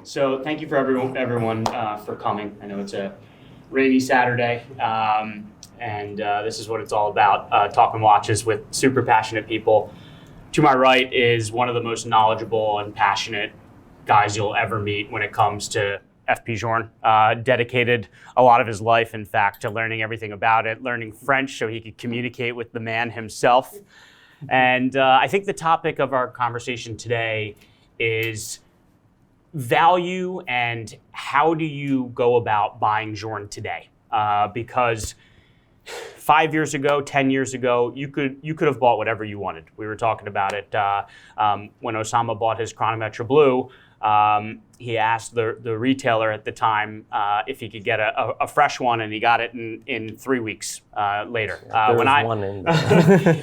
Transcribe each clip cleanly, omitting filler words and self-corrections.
So thank you for everyone for coming. I know it's a rainy Saturday, and this is what it's all about, talking watches with super passionate people. To my right is one of the most knowledgeable and passionate guys you'll ever meet when it comes to FP Journe. Dedicated a lot of his life, in fact, to learning everything about it, learning French so he could communicate with the man himself. And I think the topic of our conversation today is value and how do you go about buying Journe today? Because 5 years ago, 10 years ago, you could have bought whatever you wanted. We were talking about it when Osama bought his Chronometra Blue. He asked the retailer at the time if he could get a fresh one, and he got it in 3 weeks later.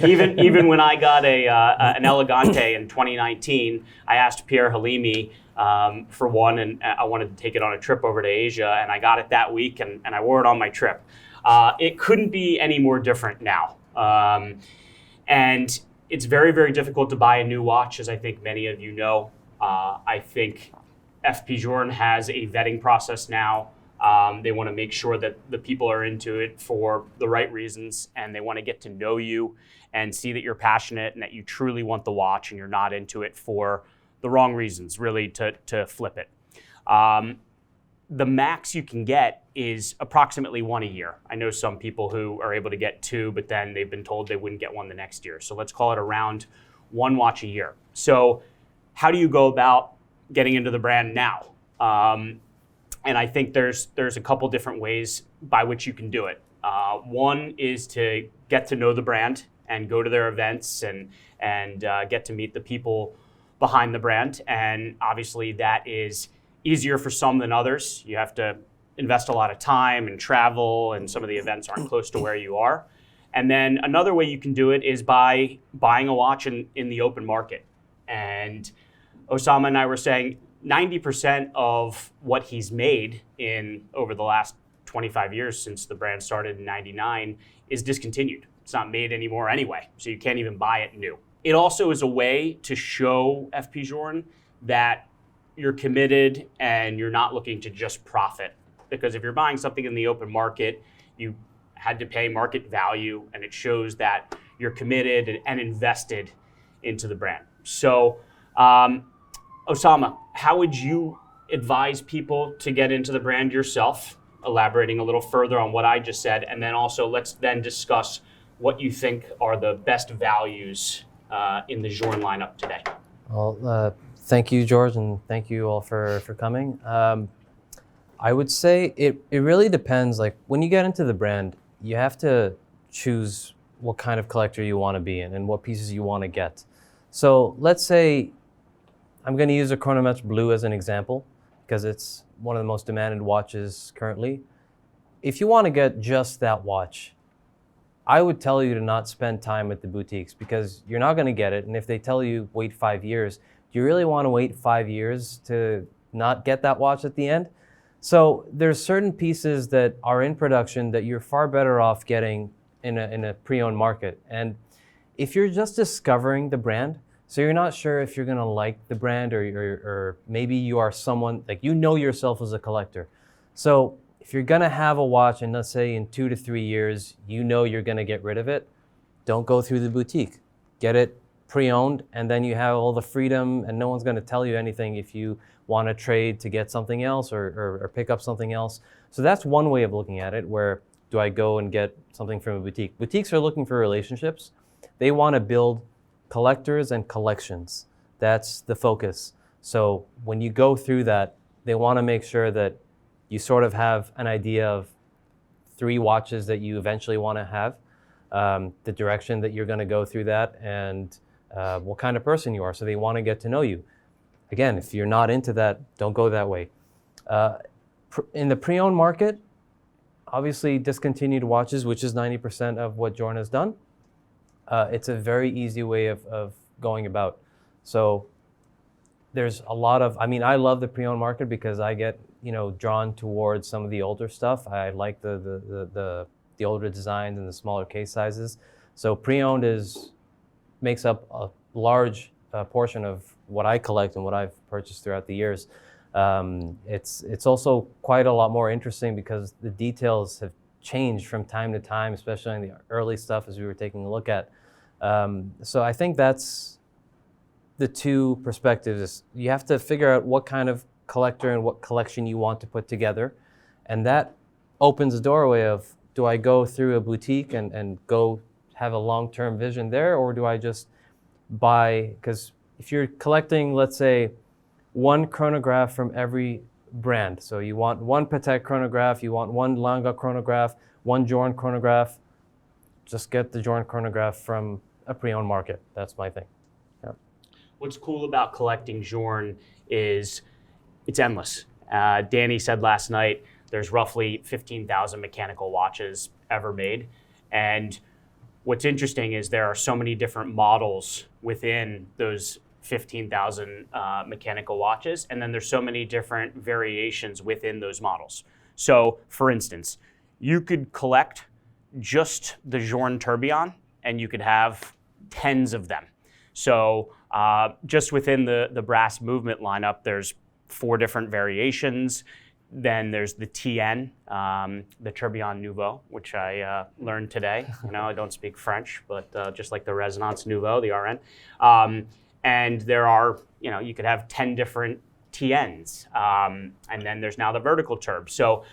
Even when I got an Elegante in 2019, I asked Pierre Halimi for one, and I wanted to take it on a trip over to Asia, and I got it that week, and I wore it on my trip. It couldn't be any more different now. And it's very, very difficult to buy a new watch, as I think many of you know. I think FP Journe has a vetting process now. They want to make sure that the people are into it for the right reasons, and they want to get to know you and see that you're passionate and that you truly want the watch and you're not into it for the wrong reasons, really, to flip it. The max you can get is approximately one a year. I know some people who are able to get two, but then they've been told they wouldn't get one the next year. So let's call it around one watch a year. So how do you go about getting into the brand now? And I think there's a couple different ways by which you can do it. One is to get to know the brand and go to their events and get to meet the people behind the brand. And obviously that is easier for some than others. You have to invest a lot of time and travel, and some of the events aren't close to where you are. And then another way you can do it is by buying a watch in the open market. And Osama and I were saying 90% of what he's made in over the last 25 years since the brand started in 99 is discontinued. It's not made anymore anyway, so you can't even buy it new. It also is a way to show FP Journe that you're committed and you're not looking to just profit. Because if you're buying something in the open market, you had to pay market value, and it shows that you're committed and invested into the brand. So, Osama, how would you advise people to get into the brand yourself, elaborating a little further on what I just said, and then also let's then discuss what you think are the best values in the Journe lineup today. Well, thank you, George, and thank you all for coming. I would say it really depends. Like when you get into the brand, you have to choose what kind of collector you want to be in and what pieces you want to get. So let's say I'm going to use a Chronometra Blue as an example because it's one of the most demanded watches currently. If you want to get just that watch, I would tell you to not spend time at the boutiques because you're not going to get it. And if they tell you wait 5 years, do you really want to wait 5 years to not get that watch at the end? So there's certain pieces that are in production that you're far better off getting in a pre-owned market. And if you're just discovering the brand, so you're not sure if you're gonna like the brand or maybe you are someone, like you know yourself as a collector. So if you're gonna have a watch and let's say in 2 to 3 years, you know you're gonna get rid of it, don't go through the boutique. Get it pre-owned, and then you have all the freedom and no one's gonna tell you anything if you wanna trade to get something else or pick up something else. So that's one way of looking at it, where do I go and get something from a boutique? Boutiques are looking for relationships. They wanna build collectors and collections. That's the focus. So when you go through that, they wanna make sure that you sort of have an idea of 3 watches that you eventually wanna have, the direction that you're gonna go through that, and what kind of person you are. So they wanna get to know you. Again, if you're not into that, don't go that way. In the pre-owned market, obviously discontinued watches, which is 90% of what Journe has done, it's a very easy way of going about. So there's a lot of, I love the pre-owned market because I get, drawn towards some of the older stuff. I like the older designs and the smaller case sizes. So pre-owned makes up a large portion of what I collect and what I've purchased throughout the years. It's also quite a lot more interesting because the details have changed from time to time, especially in the early stuff as we were taking a look at. So I think that's the two perspectives. You have to figure out what kind of collector and what collection you want to put together. And that opens the doorway of, do I go through a boutique and go have a long-term vision there, or do I just buy, because if you're collecting, let's say, one chronograph from every brand, so you want one Patek chronograph, you want one Lange chronograph, one Journe chronograph, just get the Journe chronograph from a pre-owned market. That's my thing. Yeah. What's cool about collecting Journe is it's endless. Danny said last night there's roughly 15,000 mechanical watches ever made. And what's interesting is there are so many different models within those 15,000 mechanical watches, and then there's so many different variations within those models. So, for instance, you could collect just the Journe Tourbillon, and you could have tens of them. So, just within the brass movement lineup, there's 4 different variations. Then there's the TN, the Tourbillon Nouveau, which I learned today. You know, I don't speak French, but just like the Resonance Nouveau, the RN. And there are, you know, you could have 10 different TNs. And then there's now the vertical turb. So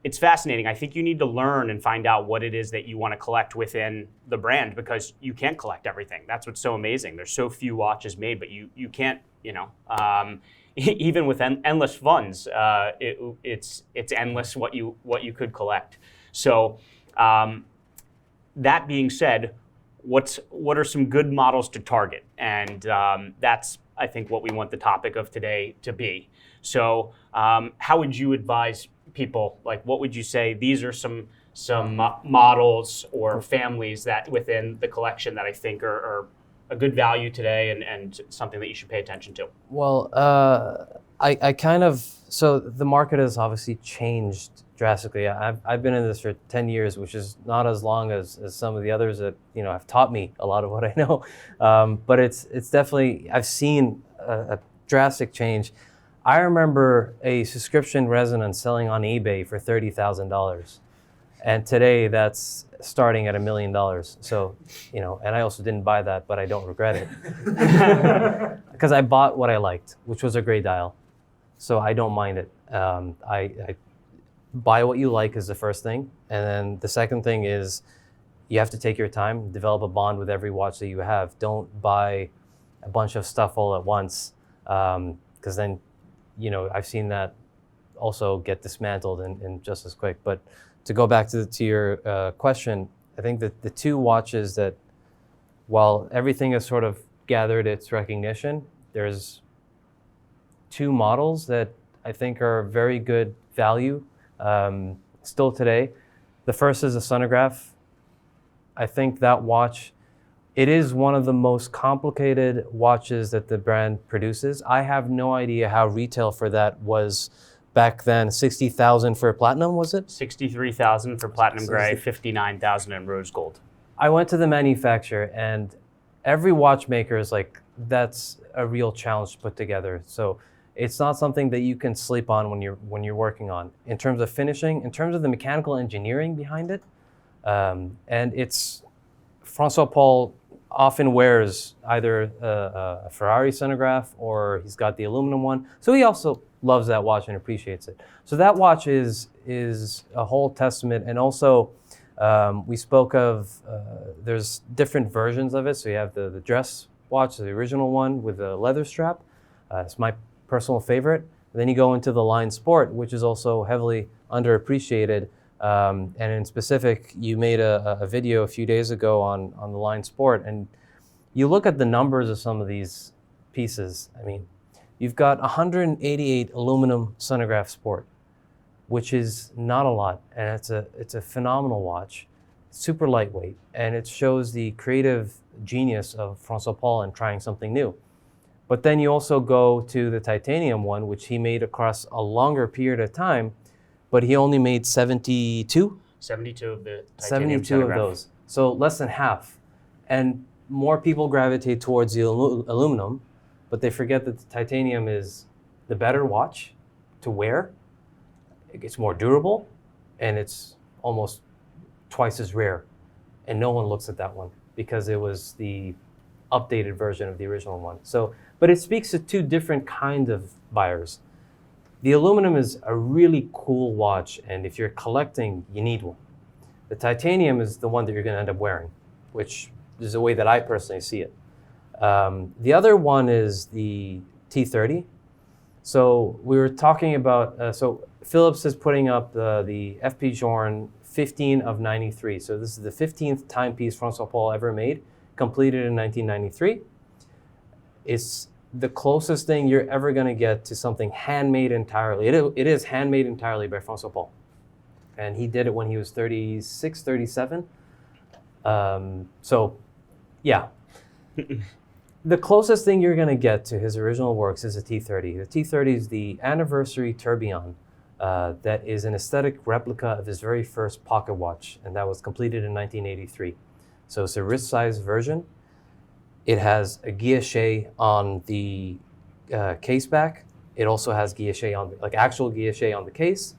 it's fascinating. I think you need to learn and find out what it is that you want to collect within the brand, because you can't collect everything. That's what's so amazing. There's so few watches made, but you can't, you know, even with endless funds, it's endless what you could collect. So that being said, what are some good models to target? And that's, I think, what we want the topic of today to be. So how would you advise people? Like, what would you say? These are some models or families that within the collection that I think are a good value today and something that you should pay attention to. Well, I kind of, so the market has obviously changed drastically. I've been in this for 10 years, which is not as long as some of the others that, you know, have taught me a lot of what I know. But it's definitely, I've seen a drastic change. I remember a subscription resonance selling on eBay for $30,000. And today that's starting at $1 million. So, you know, and I also didn't buy that, but I don't regret it. Because I bought what I liked, which was a gray dial. So I don't mind it. I buy what you like is the first thing. And then the second thing is you have to take your time, develop a bond with every watch that you have. Don't buy a bunch of stuff all at once. Because then, you know, I've seen that also get dismantled in just as quick. But to go back to your question, I think that the two watches that, while everything has sort of gathered its recognition, there's 2 models that I think are very good value still today. The first is a Chronograph. I think that watch, it is one of the most complicated watches that the brand produces. I have no idea how retail for that was back then. 60,000 for platinum, was it? 63,000 for platinum gray, 59,000 in rose gold. I went to the manufacturer, and every watchmaker is like, that's a real challenge to put together. So it's not something that you can sleep on when you're working on. In terms of finishing, in terms of the mechanical engineering behind it, and it's, François-Paul often wears either a Ferrari Chronograph or he's got the aluminum one. So he also loves that watch and appreciates it. So that watch is a whole testament. And also, we spoke of, there's different versions of it. So you have the dress watch, the original one with the leather strap. It's my personal favorite. And then you go into the Line Sport, which is also heavily underappreciated. And in specific, you made a video a few days ago on the Line Sport, and you look at the numbers of some of these pieces. I mean, you've got 188 aluminum Chronograph Sport, which is not a lot, and it's a phenomenal watch, super lightweight, and it shows the creative genius of François-Paul in trying something new. But then you also go to the titanium one, which he made across a longer period of time, but he only made 72? 72 of the titanium 72 of those. So less than half. And more people gravitate towards the aluminum, but they forget that the titanium is the better watch to wear. It's more durable, and it's almost twice as rare. And no one looks at that one because it was the updated version of the original one. So, but it speaks to two different kinds of buyers. The aluminum is a really cool watch, and if you're collecting, you need one. The titanium is the one that you're going to end up wearing, which is the way that I personally see it. The other one is the T30. So we were talking about, so Philips is putting up the FP Journe 15 of 93. So this is the 15th timepiece François-Paul ever made, completed in 1993. It's the closest thing you're ever going to get to something handmade entirely. It is handmade entirely by François-Paul. And he did it when he was 36, 37. So, yeah. The closest thing you're going to get to his original works is a T30. The T30 is the anniversary tourbillon that is an aesthetic replica of his very first pocket watch, and that was completed in 1983. So it's a wrist-sized version. It has a guilloche on the case back. It also has guilloche on, like actual guilloche on the case.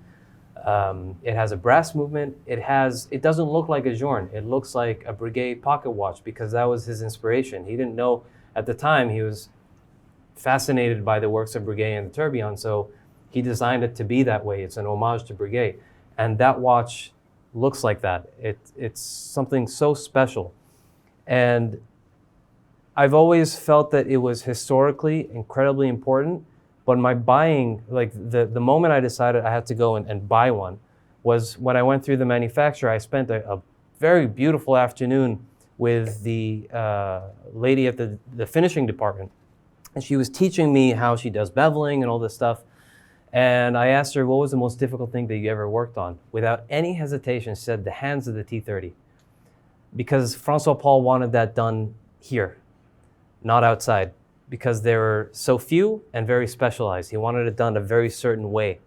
It has a brass movement. It doesn't look like a Journe. It looks like a Breguet pocket watch because that was his inspiration. He didn't know at the time. He was fascinated by the works of Breguet and the tourbillon, so he designed it to be that way. It's an homage to Breguet, and that watch looks like that. It's something so special, and I've always felt that it was historically incredibly important. But my buying, like the moment I decided I had to go and buy one was when I went through the manufacturer. I spent a very beautiful afternoon with the lady at the finishing department. And she was teaching me how she does beveling and all this stuff. And I asked her, what was the most difficult thing that you ever worked on? Without any hesitation, she said, the hands of the T30. Because François-Paul wanted that done here, not outside. Because they were so few and very specialized. He wanted it done a very certain way.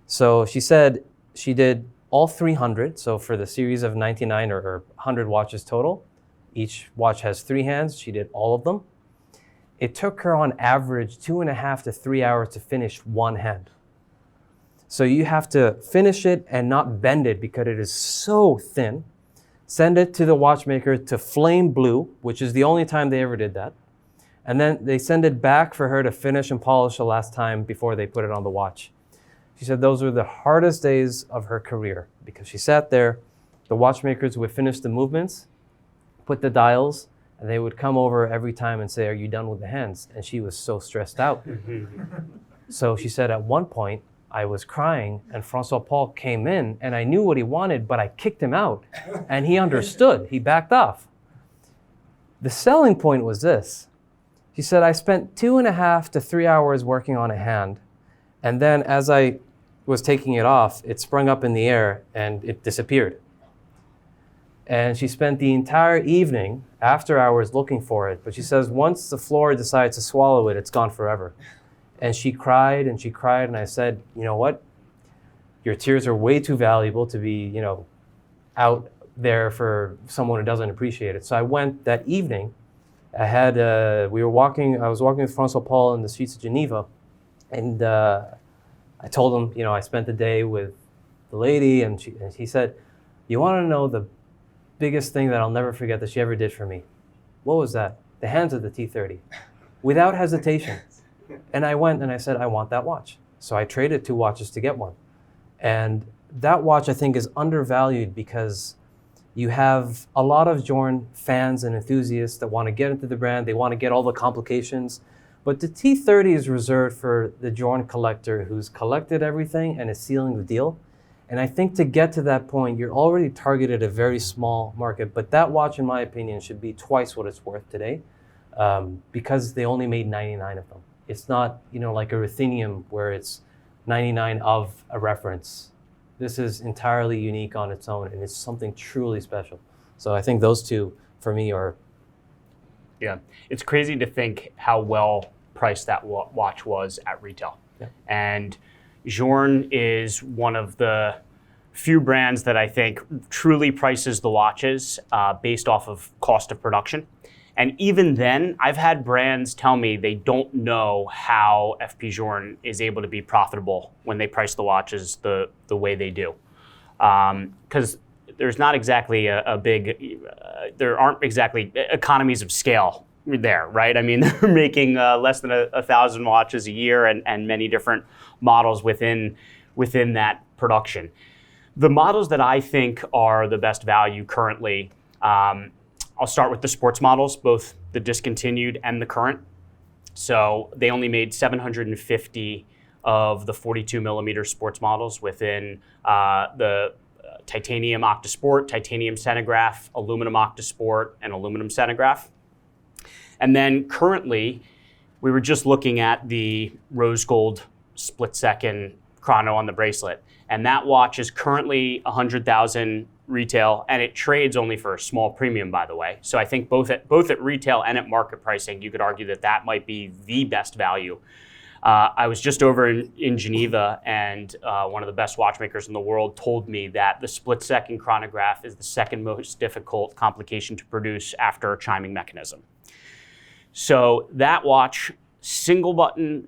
So she said she did all 300. So for the series of 99 or 100 watches total, each watch has 3 hands. She did all of them. It took her on average 2.5 to 3 hours to finish one hand. So you have to finish it and not bend it because it is so thin. Send it to the watchmaker to flame blue, which is the only time they ever did that. And then they send it back for her to finish and polish the last time before they put it on the watch. She said those were the hardest days of her career because she sat there, the watchmakers would finish the movements, put the dials, and they would come over every time and say, are you done with the hands? And she was so stressed out. So she said at one point, I was crying and François-Paul came in and I knew what he wanted, but I kicked him out and he understood, he backed off. The selling point was this. She said, I spent 2.5 to 3 hours working on a hand, and then as I was taking it off, it sprung up in the air and it disappeared. And she spent the entire evening, after hours, looking for it. But she says, once the floor decides to swallow it, it's gone forever. And she cried, and I said, you know what? Your tears are way too valuable to be, out there for someone who doesn't appreciate it. So I went that evening. I was walking with François-Paul in the streets of Geneva, and I told him, I spent the day with the lady, and he said, you want to know the biggest thing that I'll never forget that she ever did for me? What was that? The hands of the T30, without hesitation. And I went and I said, I want that watch. So I traded 2 watches to get one. And that watch, I think, is undervalued because you have a lot of Journe fans and enthusiasts that want to get into the brand. They want to get all the complications. But the T30 is reserved for the Journe collector who's collected everything and is sealing the deal. And I think to get to that point, you're already targeted a very small market. But that watch, in my opinion, should be twice what it's worth today because they only made 99 of them. It's not, like a Ruthenium where it's 99 of a reference. This is entirely unique on its own, and it's something truly special. So I think those two, for me, are... Yeah, it's crazy to think how well priced that watch was at retail. Yeah. And Journe is one of the few brands that I think truly prices the watches based off of cost of production. And even then, I've had brands tell me they don't know how FP Journe is able to be profitable when they price the watches the way they do. Because there's not exactly there aren't exactly economies of scale there, right? I mean, they're making less than 1,000 watches a year and many different models within that production. The models that I think are the best value currently, I'll start with the sports models, both the discontinued and the current. So they only made 750 of the 42 millimeter sports models within the titanium Octasport, titanium Chronograph, aluminum Octasport, and aluminum Chronograph. And then currently, we were just looking at the rose gold split second chrono on the bracelet. And that watch is currently 100,000 retail, and it trades only for a small premium, by the way. So I think both at retail and at market pricing, you could argue that might be the best value. I was just over in Geneva, and one of the best watchmakers in the world told me that the split-second chronograph is the second most difficult complication to produce after a chiming mechanism. So that watch, single button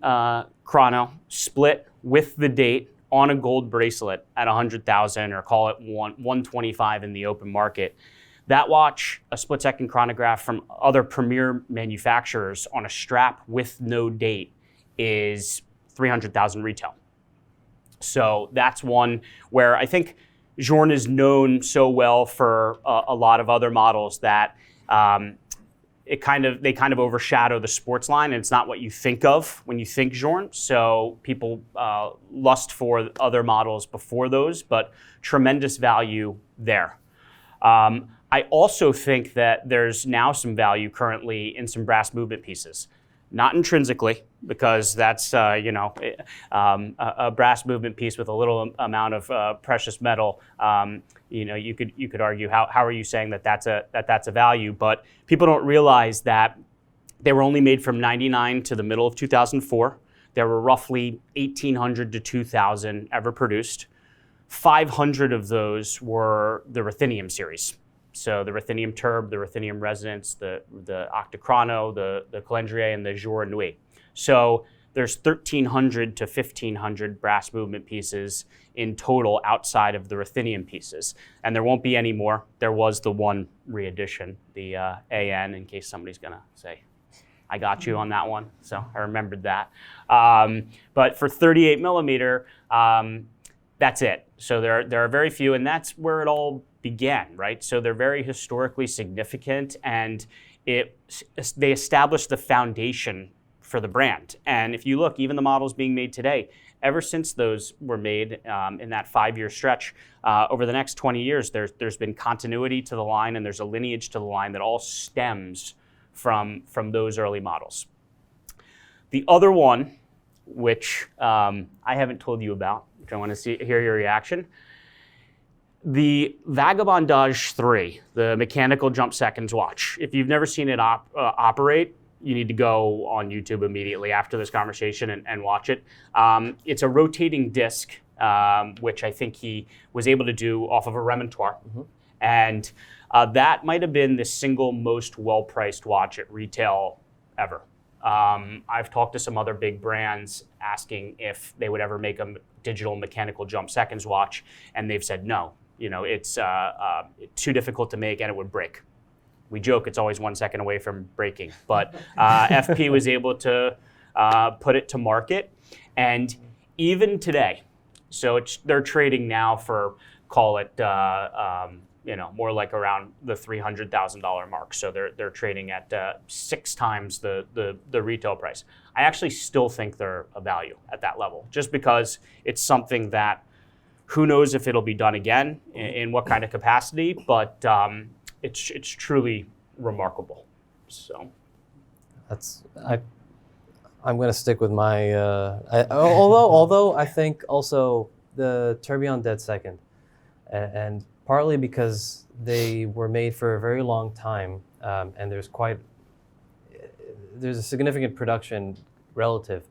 chrono, split with the date, on a gold bracelet at 100,000, or call it 125 in the open market. That watch, a split-second chronograph from other premier manufacturers on a strap with no date, is 300,000 retail. So that's one where I think Journe is known so well for a lot of other models that they kind of overshadow the sports line, and it's not what you think of when you think Journe. So people lust for other models before those, but tremendous value there. I also think that there's now some value currently in some brass movement pieces. Not intrinsically, because that's a brass movement piece with a little amount of precious metal. You could argue how are you saying that's a value? But people don't realize that they were only made from '99 to the middle of 2004. There were roughly 1,800 to 2,000 ever produced. 500 of those were the ruthenium series. So the ruthenium turb, the ruthenium resonance, the octachrono, the calendrier, and the jour nuit. So there's 1,300 to 1,500 brass movement pieces in total outside of the ruthenium pieces. And there won't be any more. There was the one re-edition, the AN, in case somebody's gonna say, I got you on that one. So I remembered that. But for 38 millimeter, that's it. So there are very few, and that's where it all began, right? So they're very historically significant, and they established the foundation for the brand. And if you look, even the models being made today, ever since those were made in that 5-year stretch, over the next 20 years, there's been continuity to the line, and there's a lineage to the line that all stems from those early models. The other one, which I haven't told you about, which I want to hear your reaction, the Vagabondage 3, the mechanical jump seconds watch. If you've never seen it operate, you need to go on YouTube immediately after this conversation and watch it. It's a rotating disc, which I think he was able to do off of a remontoire. Mm-hmm. And that might have been the single most well-priced watch at retail ever. I've talked to some other big brands asking if they would ever make a digital mechanical jump seconds watch, and they've said no. It's too difficult to make, and it would break. We joke it's always 1 second away from breaking, but FP was able to put it to market, and even today, so they're trading now for, call it, more like around the $300,000 mark. So they're trading at 6 times the retail price. I actually still think they're a value at that level, just because it's something that who knows if it'll be done again, in what kind of capacity, but it's truly remarkable. So I'm going to stick with my although I think also the Tourbillon dead second, and partly because they were made for a very long time, and there's a significant production relative,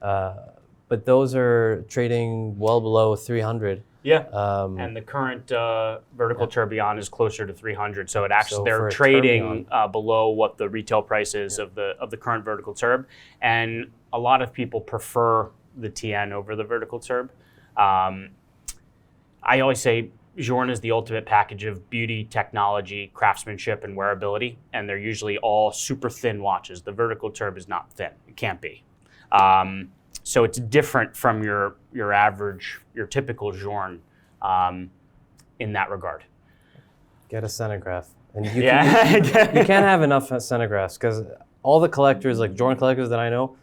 but those are trading well below 300. Yeah, and the current vertical tourbillon is closer to 300. So it actually they're trading below what the retail price is of the current vertical turb, and a lot of people prefer the TN over the vertical turb. I always say Journe is the ultimate package of beauty, technology, craftsmanship, and wearability, and they're usually all super thin watches. The vertical turb is not thin; it can't be. So it's different from your average, your typical Journe in that regard. Get a Chronograph, and you can't have enough Chronographs because all the collectors, like Journe collectors that I know,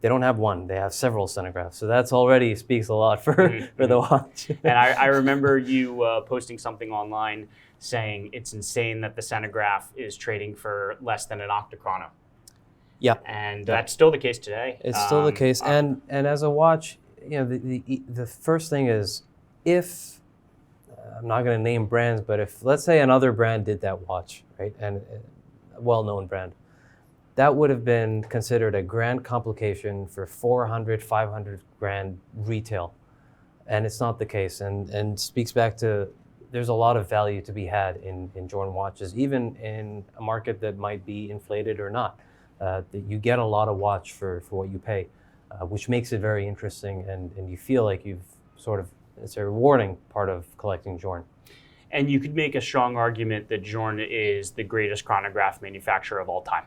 they don't have one; they have several Chronographs. So that's already speaks a lot for the watch. And I remember you posting something online saying it's insane that the Chronograph is trading for less than an Octachrono. Yeah, and that's still the case today. It's still the case, and as a watch, you know, the first thing is, if I'm not going to name brands, but if let's say another brand did that watch, right, and a well-known brand, that would have been considered a grand complication for 400, 500 grand retail, and it's not the case, and speaks back to there's a lot of value to be had in Journe watches, even in a market that might be inflated or not. That you get a lot of watch for what you pay, which makes it very interesting, and you feel like you've sort of, it's a rewarding part of collecting Journe. And you could make a strong argument that Journe is the greatest chronograph manufacturer of all time.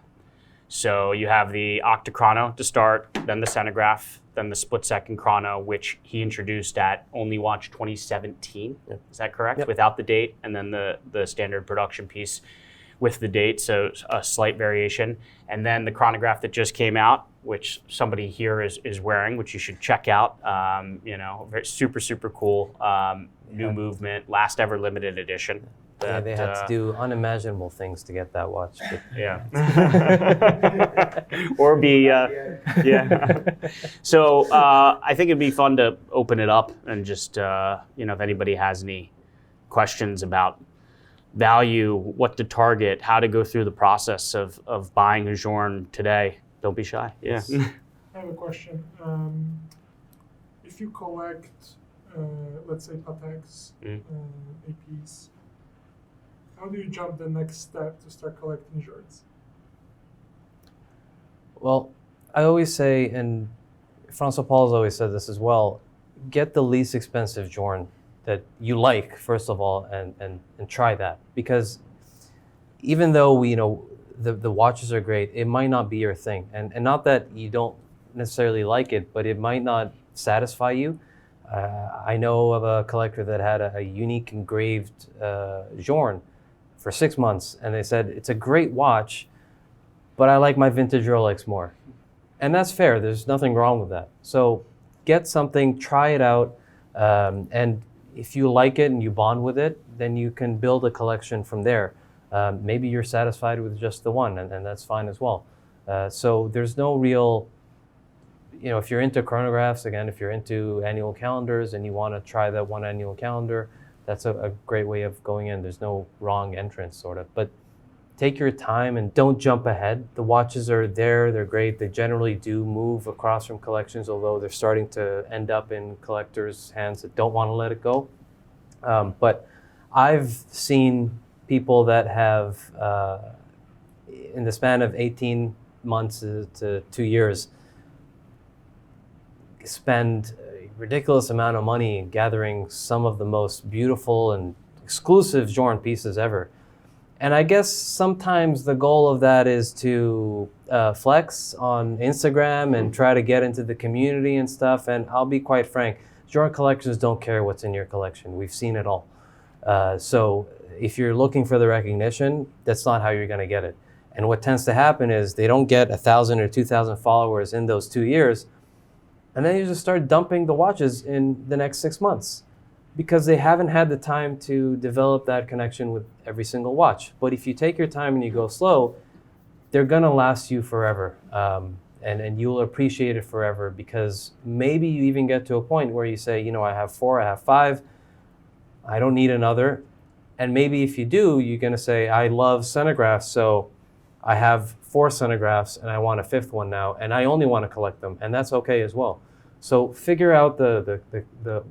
So you have the Octachrono to start, then the Chronograph, then the split-second chrono, which he introduced at Only Watch 2017. Yep. Is that correct? Yep. Without the date, and then the standard production piece with the date, so a slight variation. And then the chronograph that just came out, which somebody here is wearing, which you should check out. You know, super, super cool. New movement, last ever limited edition. Yeah, they had to do unimaginable things to get that watch. Yeah. Or be, yeah. So I think it'd be fun to open it up and just, you know, if anybody has any questions about value, what to target, how to go through the process of buying a Journe today, don't be shy. Yeah. I have a question. If you collect, let's say, Pateks, APs, how do you jump the next step to start collecting Journes? Well, I always say, and François-Paul has always said this as well, get the least expensive Journe that you like, first of all, and try that. Because even though the watches are great, it might not be your thing. And not that you don't necessarily like it, but it might not satisfy you. I know of a collector that had a unique engraved Journe for 6 months, and they said, it's a great watch, but I like my vintage Rolex more. And that's fair, there's nothing wrong with that. So get something, try it out, and if you like it and you bond with it, then you can build a collection from there. Maybe you're satisfied with just the one, and that's fine as well. So there's no real, if you're into chronographs, again, if you're into annual calendars and you want to try that one annual calendar, that's a great way of going in. There's no wrong entrance, sort of. But take your time and don't jump ahead. The watches are there, they're great. They generally do move across from collections, although they're starting to end up in collectors' hands that don't want to let it go. But I've seen people that have, in the span of 18 months to 2 years, spend a ridiculous amount of money gathering some of the most beautiful and exclusive Journe pieces ever. And I guess sometimes the goal of that is to flex on Instagram and try to get into the community and stuff. And I'll be quite frank, Journe collectors don't care what's in your collection. We've seen it all. So if you're looking for the recognition, that's not how you're going to get it. And what tends to happen is they don't get 1,000 or 2,000 followers in those 2 years. And then you just start dumping the watches in the next 6 months, because they haven't had the time to develop that connection with every single watch. But if you take your time and you go slow, they're gonna last you forever. And you'll appreciate it forever, because maybe you even get to a point where you say, I have 4, I have 5, I don't need another. And maybe if you do, you're gonna say, I love Chronographs, so I have 4 Chronographs and I want a 5th one now, and I only wanna collect them, and that's okay as well. So figure out the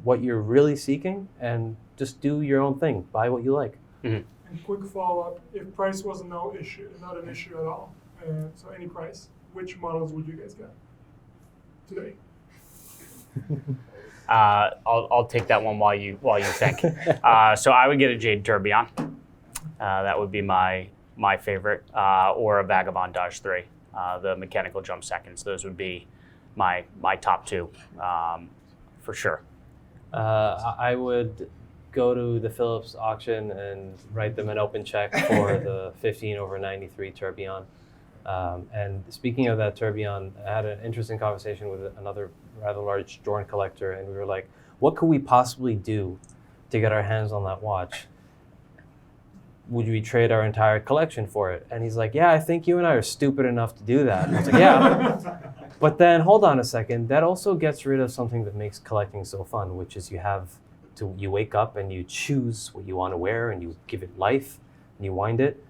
what you're really seeking and just do your own thing. Buy what you like. Mhm. And quick follow-up, if price was not an issue at all, so any price, which models would you guys get today? I'll take that one while you think. So I would get a Jade Tourbillon. That would be my favorite, or a Vagabondage 3, the mechanical jump seconds. Those would be my top two, for sure. I would go to the Philips auction and write them an open check for the 15/93 Tourbillon. And speaking of that tourbillon, I had an interesting conversation with another rather large Journe collector, and we were like, what could we possibly do to get our hands on that watch? Would we trade our entire collection for it? And he's like, yeah, I think you and I are stupid enough to do that. And I was like, yeah. But then hold on a second, that also gets rid of something that makes collecting so fun, which is you wake up and you choose what you want to wear and you give it life and you wind it.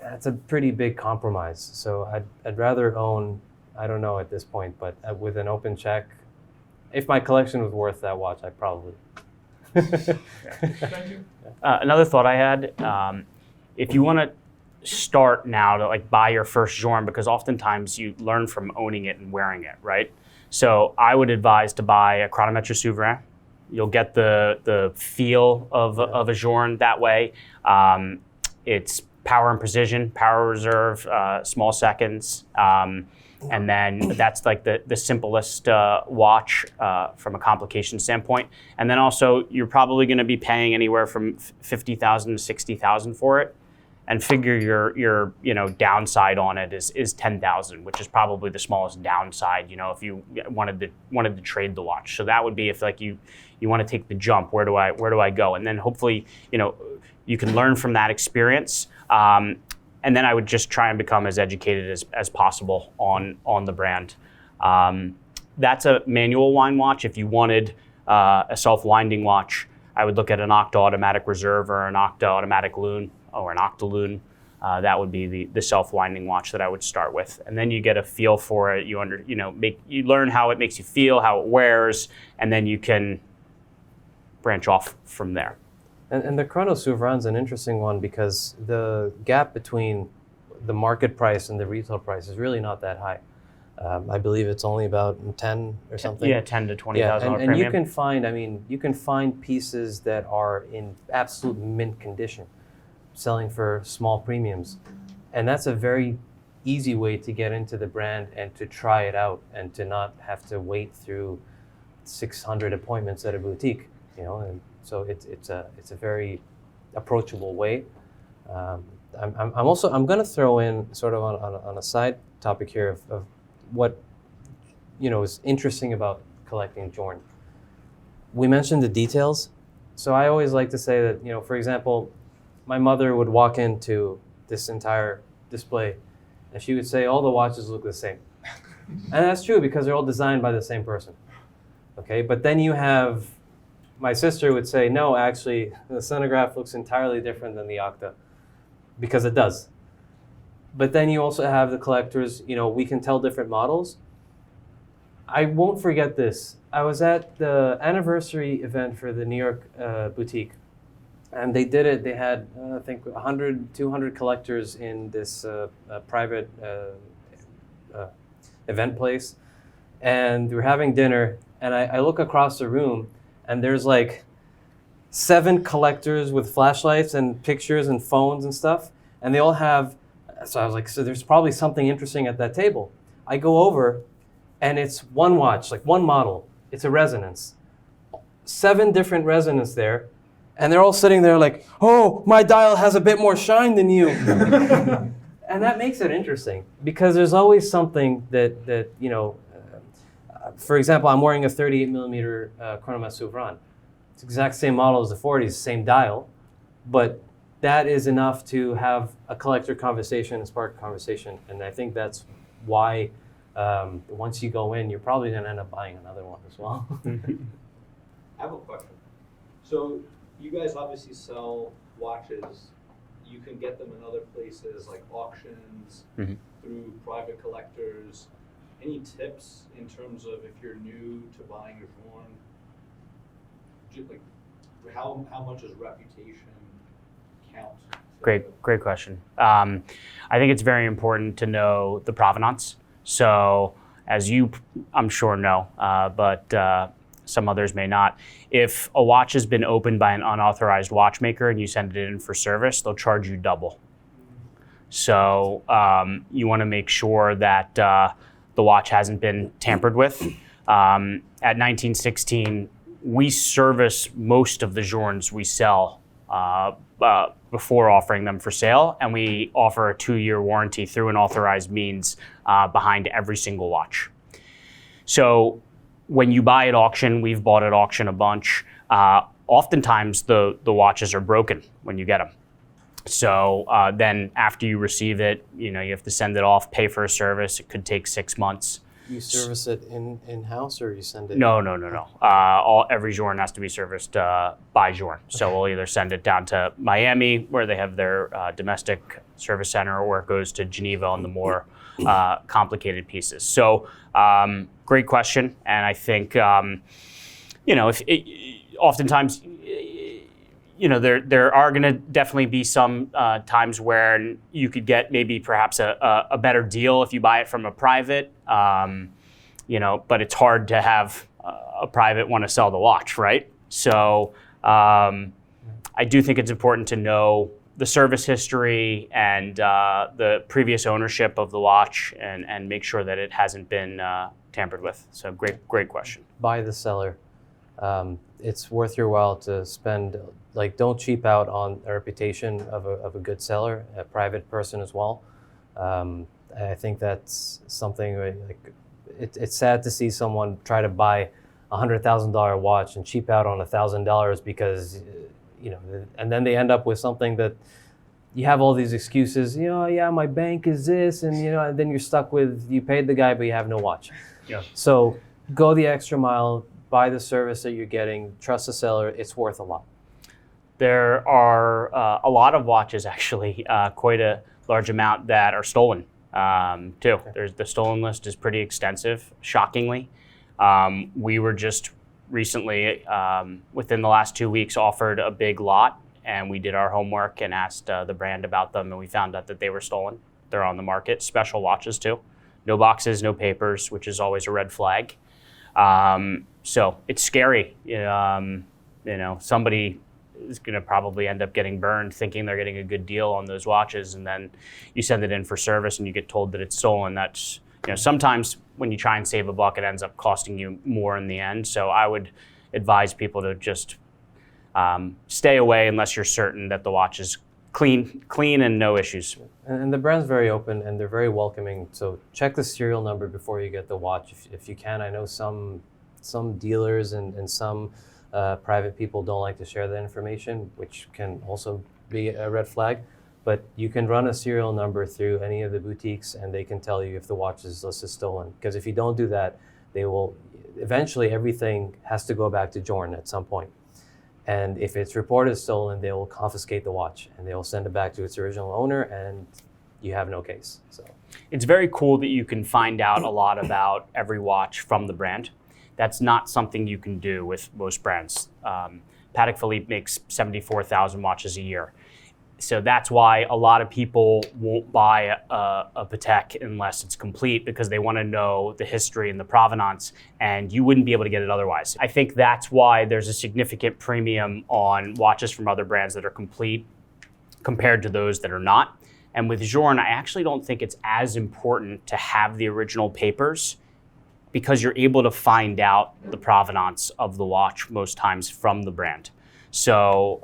That's a pretty big compromise. So I'd rather own, I don't know at this point, but with an open check, if my collection was worth that watch, I'd probably. Thank you. Another thought I had, if you want to start now to like buy your first Journe, because oftentimes you learn from owning it and wearing it, right? So I would advise to buy a Chronometre Souverain. You'll get the feel of a Journe that way. It's power and precision, power reserve, small seconds, and then that's like the simplest watch from a complication standpoint. And then also you're probably going to be paying anywhere from $50,000 to $60,000 for it, and figure your downside on it is $10,000, which is probably the smallest downside. If you wanted to trade the watch, so that would be if like you want to take the jump. Where do I go? And then hopefully you can learn from that experience. And then I would just try and become as educated as possible on the brand. That's a manual wind watch. If you wanted a self-winding watch, I would look at an Octa Automatic Reserve or an Octa Automatic Loon or an Octaloon. That would be the self-winding watch that I would start with. And then you get a feel for it. You learn how it makes you feel, how it wears, and then you can branch off from there. And the Chrono Souverain's an interesting one because the gap between the market price and the retail price is really not that high. I believe it's only about 10 or something. Yeah, 10 to 20,000 and premium. you can find pieces that are in absolute mint condition, selling for small premiums, and that's a very easy way to get into the brand and to try it out and to not have to wait through 600 appointments at a boutique, And so it's a very approachable way. I'm going to throw in sort of on a side topic here of what is interesting about collecting Journe. We mentioned the details, so I always like to say that for example, my mother would walk into this entire display, and she would say all the watches look the same, and that's true because they're all designed by the same person. Okay, but then you have. My sister would say, no, actually, the Chronograph looks entirely different than the Octa, because it does. But then you also have the collectors, we can tell different models. I won't forget this. I was at the anniversary event for the New York boutique, and they did it. They had, I think, 100, 200 collectors in this private event place, and we were having dinner, and I look across the room, and there's like 7 collectors with flashlights and pictures and phones and stuff. And they all have, so I was like, so there's probably something interesting at that table. I go over and it's one watch, like one model. It's a resonance. 7 different resonance there. And they're all sitting there like, oh, my dial has a bit more shine than you. And that makes it interesting because there's always something that for example, I'm wearing a 38 millimeter Chronometre Souverain. It's the exact same model as the 40s, same dial, but that is enough to have a collector conversation and spark a conversation. And I think that's why once you go in, you're probably going to end up buying another one as well. I have a question. So you guys obviously sell watches. You can get them in other places like auctions, through private collectors. any tips in terms of if you're new to buying a Journe, like how much does reputation count? Great question. I think it's very important to know the provenance. So as you, I'm sure know, but some others may not. If a watch has been opened by an unauthorized watchmaker and you send it in for service, they'll charge you double. So you want to make sure that the watch hasn't been tampered with. At 1916, we service most of the Journes we sell before offering them for sale, and we offer a 2-year warranty through an authorized means behind every single watch. So when you buy at auction, we've bought at auction a bunch, oftentimes the watches are broken when you get them. So then after you receive it, you have to send it off, pay for a service. It could take 6 months. You service it in-house or you send it? No. Every Journe has to be serviced by Journe. So we'll either send it down to Miami where they have their domestic service center, or it goes to Geneva on the more complicated pieces. So great question. And I think, oftentimes, there are going to definitely be some times where you could get maybe perhaps a better deal if you buy it from a private, but it's hard to have a private want to sell the watch, right? So I do think it's important to know the service history and the previous ownership of the watch and make sure that it hasn't been tampered with. So great question. By the seller. It's worth your while to spend, don't cheap out on a reputation of a good seller, a private person as well. I think that's something where, it's sad to see someone try to buy a $100,000 watch and cheap out on $1,000 because, and then they end up with something that you have all these excuses, my bank is this, and then you're stuck with, you paid the guy, but you have no watch. Yeah. So go the extra mile, buy the service that you're getting, trust the seller, it's worth a lot. There are a lot of watches, actually, quite a large amount that are stolen, too. Okay. The stolen list is pretty extensive, shockingly. We were just recently, within the last 2 weeks, offered a big lot, and we did our homework and asked the brand about them, and we found out that they were stolen. They're on the market, special watches, too. No boxes, no papers, which is always a red flag. So it's scary. Somebody is going to probably end up getting burned thinking they're getting a good deal on those watches, and then you send it in for service and you get told that it's stolen. That's, sometimes when you try and save a buck, it ends up costing you more in the end. So I would advise people to just stay away unless you're certain that the watch is clean and no issues. And the brand's very open and they're very welcoming. So check the serial number before you get the watch if you can. I know some dealers and some private people don't like to share that information, which can also be a red flag. But you can run a serial number through any of the boutiques and they can tell you if the watch is listed stolen. Because if you don't do that, they will eventually, everything has to go back to Journe at some point. And if it's reported stolen, they will confiscate the watch and they will send it back to its original owner and you have no case. So it's very cool that you can find out a lot about every watch from the brand. That's not something you can do with most brands. Patek Philippe makes 74,000 watches a year. So that's why a lot of people won't buy a Patek unless it's complete, because they want to know the history and the provenance, and you wouldn't be able to get it otherwise. I think that's why there's a significant premium on watches from other brands that are complete compared to those that are not. And with Journe, I actually don't think it's as important to have the original papers, because you're able to find out the provenance of the watch most times from the brand. So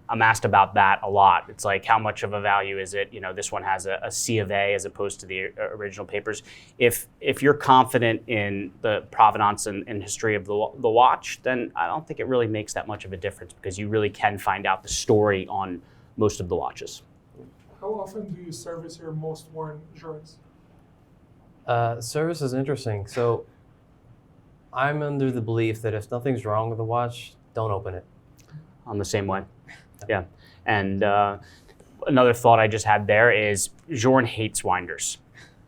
I'm asked about that a lot. It's like, how much of a value is it? This one has a C of A as opposed to the original papers. If you're confident in the provenance and history of the watch, then I don't think it really makes that much of a difference, because you really can find out the story on most of the watches. How often do you service your most worn Journes? Service is interesting. So I'm under the belief that if nothing's wrong with the watch, don't open it. I'm the same way. Yeah. And another thought I just had there is Journe hates winders.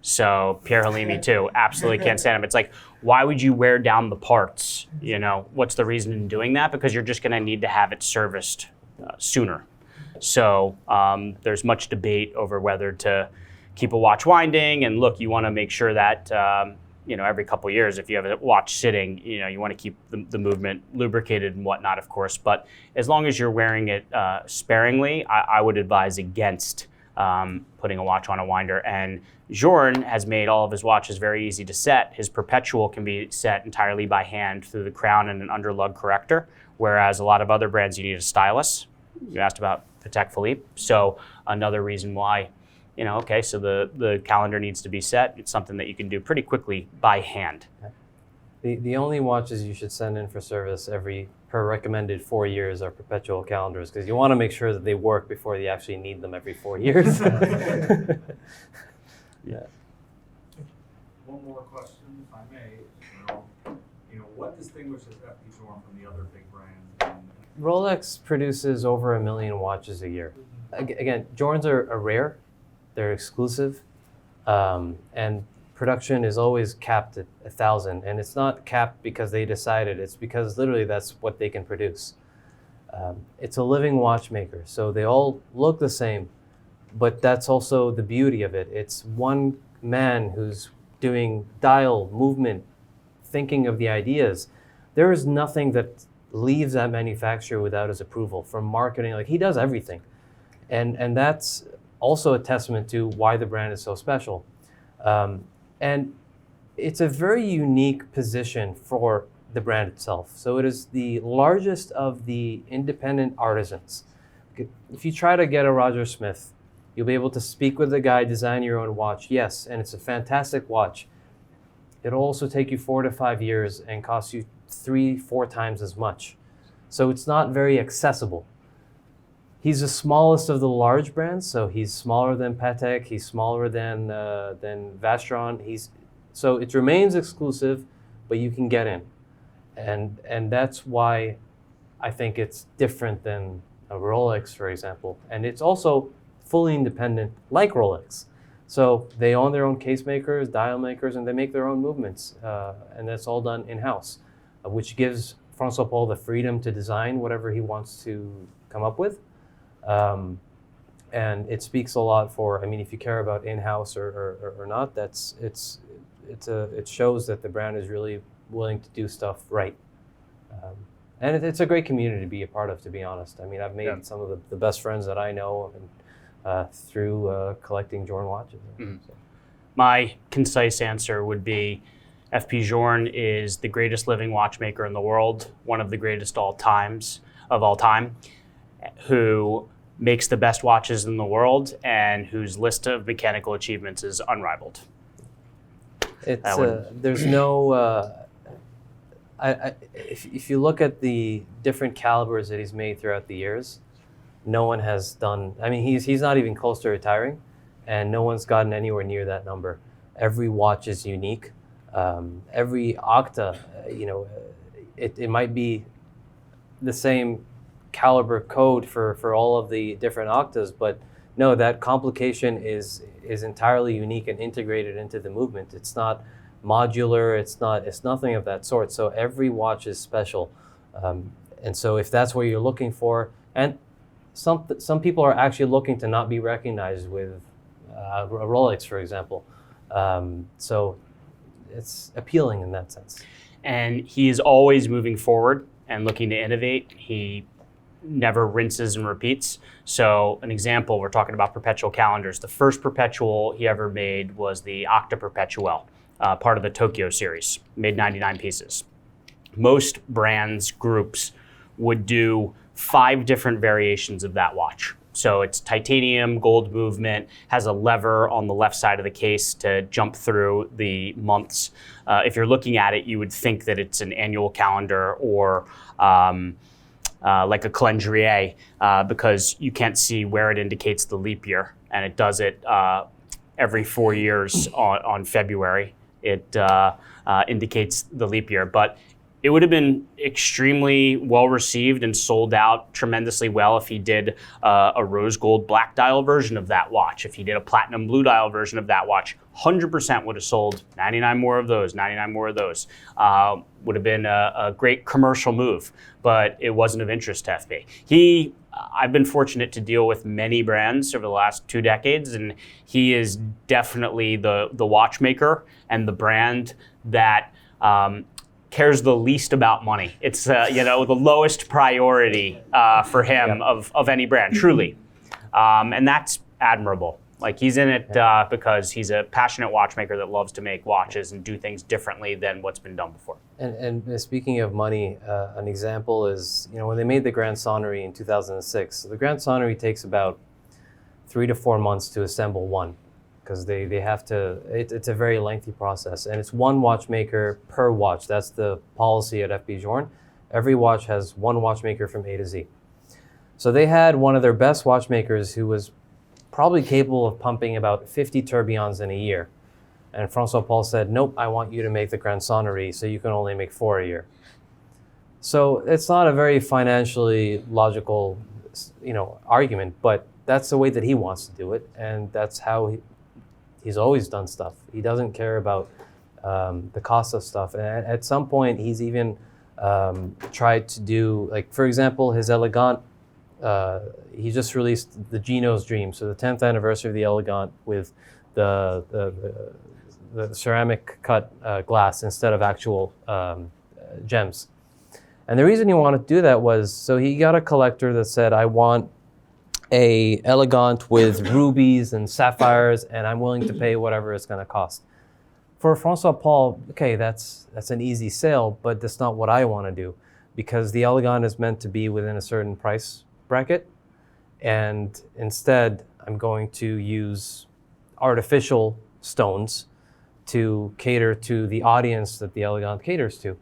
So Pierre Halimi too, absolutely can't stand him. It's like, why would you wear down the parts? What's the reason in doing that? Because you're just going to need to have it serviced sooner. So there's much debate over whether to keep a watch winding. And look, you want to make sure that every couple of years, if you have a watch sitting, you want to keep the movement lubricated and whatnot, of course. But as long as you're wearing it sparingly, I would advise against putting a watch on a winder. And Journe has made all of his watches very easy to set. His perpetual can be set entirely by hand through the crown and an underlug corrector, whereas a lot of other brands, you need a stylus. You asked about Patek Philippe. So another reason why, so the calendar needs to be set. It's something that you can do pretty quickly by hand. The only watches you should send in for service per recommended 4 years are perpetual calendars, because you want to make sure that they work before you actually need them every 4 years. Yeah. One more question, if I may. What distinguishes FP Journe from the other big brands? Rolex produces over 1 million watches a year. Again, Journes are rare, they're exclusive, and production is always capped at 1,000. And it's not capped because they decided, it's because literally that's what they can produce. It's a living watchmaker, so they all look the same, but that's also the beauty of it. It's one man who's doing dial, movement, thinking of the ideas. There is nothing that leaves that manufacturer without his approval, from marketing, like he does everything. And that's also a testament to why the brand is so special. And it's a very unique position for the brand itself. So it is the largest of the independent artisans. If you try to get a Roger Smith, you'll be able to speak with the guy, design your own watch. Yes, and it's a fantastic watch. It'll also take you 4 to 5 years and cost you 3-4 times as much. So it's not very accessible. He's the smallest of the large brands, so he's smaller than Patek, he's smaller than Vacheron. So it remains exclusive, but you can get in. And that's why I think it's different than a Rolex, for example. And it's also fully independent, like Rolex. So they own their own case makers, dial makers, and they make their own movements. And that's all done in-house, which gives François-Paul the freedom to design whatever he wants to come up with. And it speaks a lot for, if you care about in-house or not, it shows that the brand is really willing to do stuff right. And it's a great community to be a part of, to be honest. I've made some of the best friends that I know through collecting Journe watches. Mm-hmm. So. My concise answer would be FP Journe is the greatest living watchmaker in the world, one of the greatest of all time, who makes the best watches in the world and whose list of mechanical achievements is unrivaled. There's no... if you look at the different calibers that he's made throughout the years, no one has done. He's not even close to retiring, and no one's gotten anywhere near that number. Every watch is unique. Every octa, it might be the same caliber code for all of the different octas, but no, that complication is entirely unique and integrated into the movement. It's not modular, it's nothing of that sort. So every watch is special. And so if that's what you're looking for, and some people are actually looking to not be recognized with a Rolex, for example. So it's appealing in that sense. And he is always moving forward and looking to innovate. He never rinses and repeats. So an example, we're talking about perpetual calendars. The first perpetual he ever made was the Octa Perpetuel, part of the Tokyo series, made 99 pieces. Most brands, groups would do 5 different variations of that watch. So it's titanium, gold movement, has a lever on the left side of the case to jump through the months. If you're looking at it, you would think that it's an annual calendar or like a calendrier, because you can't see where it indicates the leap year, and it does it every 4 years on February. It indicates the leap year, but it would have been extremely well received and sold out tremendously well if he did a rose gold black dial version of that watch. If he did a platinum blue dial version of that watch, 100% would have sold 99 more of those, 99 more of those. Would have been a great commercial move, but it wasn't of interest to FP. I've been fortunate to deal with many brands over the last 2 decades, and he is definitely the watchmaker and the brand that cares the least about money. It's the lowest priority for him of any brand, truly, and that's admirable. Like, he's in it because he's a passionate watchmaker that loves to make watches and do things differently than what's been done before. And speaking of money, an example is, when they made the Grand Sonnery in 2006, the Grand Sonnery takes about 3 to 4 months to assemble one, because they have to, it's a very lengthy process, and it's one watchmaker per watch. That's the policy at FP Journe. Every watch has one watchmaker from A to Z. So they had one of their best watchmakers who was probably capable of pumping about 50 tourbillons in a year. And François-Paul said, nope, I want you to make the Grand Sonnery, so you can only make 4 a year. So it's not a very financially logical, argument, but that's the way that he wants to do it, and that's how he's always done stuff. He doesn't care about the cost of stuff. And at some point, he's even tried to do, like, for example, his Elegant. He just released the Gino's Dream, so the 10th anniversary of the Elegant with the ceramic cut glass instead of actual gems. And the reason he wanted to do that was, so he got a collector that said, I want a Elegant with rubies and sapphires, and I'm willing to pay whatever it's going to cost. For François-Paul, okay, that's an easy sale, but that's not what I want to do, because the Elegant is meant to be within a certain price bracket, and instead I'm going to use artificial stones to cater to the audience that the Elegant caters to.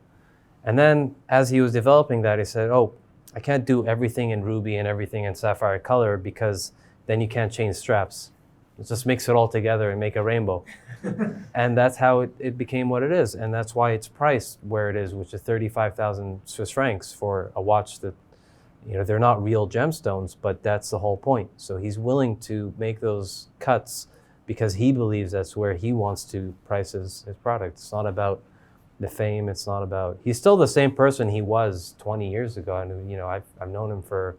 And then as he was developing that, he said, oh, I can't do everything in ruby and everything in sapphire color, because then you can't change straps. It just mix it all together and make a rainbow. And that's how it became what it is, and that's why it's priced where it is, which is 35,000 Swiss francs for a watch that, they're not real gemstones, but that's the whole point. So he's willing to make those cuts because he believes that's where he wants to price his product. It's not about the fame. It's not about, he's still the same person he was 20 years ago. And, I've known him for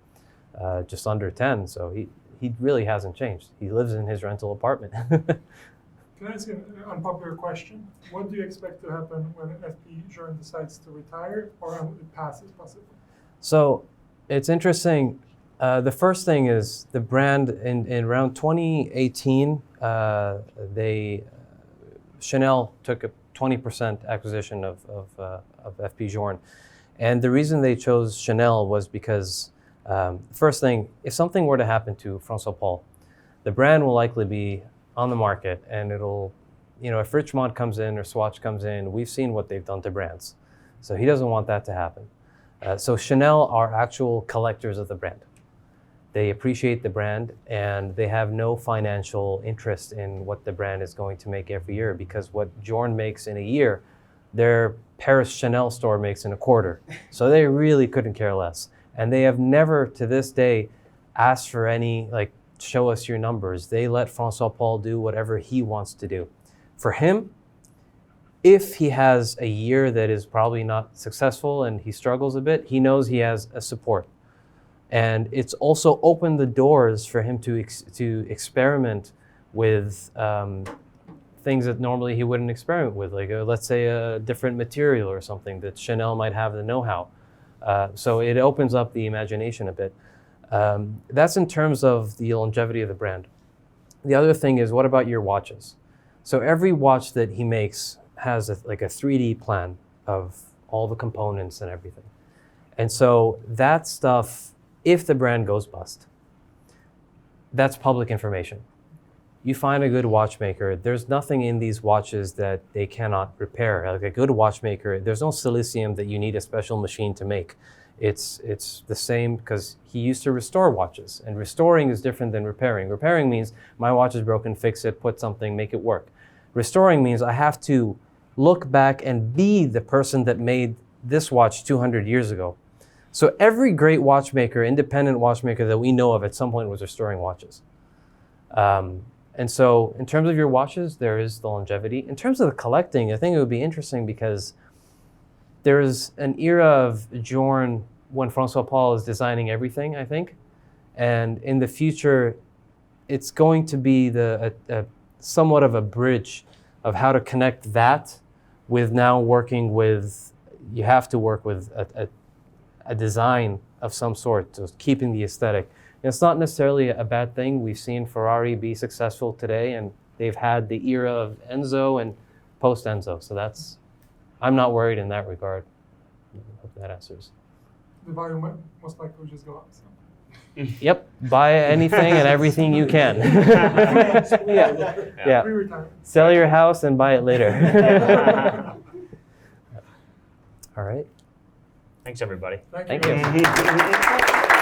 just under 10. So he really hasn't changed. He lives in his rental apartment. Can I ask an unpopular question? What do you expect to happen when FP Journe decides to retire, or it passes possibly? So it's interesting. The first thing is the brand in around 2018, Chanel took a 20% acquisition of FP Journe. And the reason they chose Chanel was because, first thing, if something were to happen to François-Paul, the brand will likely be on the market, and it'll, if Richemont comes in or Swatch comes in, we've seen what they've done to brands. So he doesn't want that to happen. So Chanel are actual collectors of the brand. They appreciate the brand, and they have no financial interest in what the brand is going to make every year, because what Journe makes in a year, their Paris Chanel store makes in a quarter. So they really couldn't care less. And they have never, to this day, asked for any, show us your numbers. They let François-Paul do whatever he wants to do. For him, if he has a year that is probably not successful and he struggles a bit, he knows he has a support. And it's also opened the doors for him to experiment with things that normally he wouldn't experiment with, let's say a different material or something that Chanel might have the know-how. So it opens up the imagination a bit. That's in terms of the longevity of the brand. The other thing is, what about your watches? So every watch that he makes has a 3D plan of all the components and everything. And so that stuff, if the brand goes bust, that's public information. You find a good watchmaker, there's nothing in these watches that they cannot repair. Like a good watchmaker, there's no silicium that you need a special machine to make. It's the same, because he used to restore watches, and restoring is different than repairing. Repairing means my watch is broken, fix it, put something, make it work. Restoring means I have to look back and be the person that made this watch 200 years ago. So every great watchmaker, independent watchmaker that we know of at some point was restoring watches. And so in terms of your watches, there is the longevity. In terms of the collecting, I think it would be interesting because there's an era of Journe when François-Paul is designing everything, I think. And in the future, it's going to be somewhat of a bridge of how to connect that with now working with, you have to work with a design of some sort, so keeping the aesthetic. And it's not necessarily a bad thing. We've seen Ferrari be successful today, and they've had the era of Enzo and post-Enzo. So I'm not worried in that regard. I hope that answers. The value might most likely just go up. So. Yep, buy anything and everything you can. Yeah. Pre-retirement. Sell your house and buy it later. All right. Thanks, everybody. Thank Thank you. you.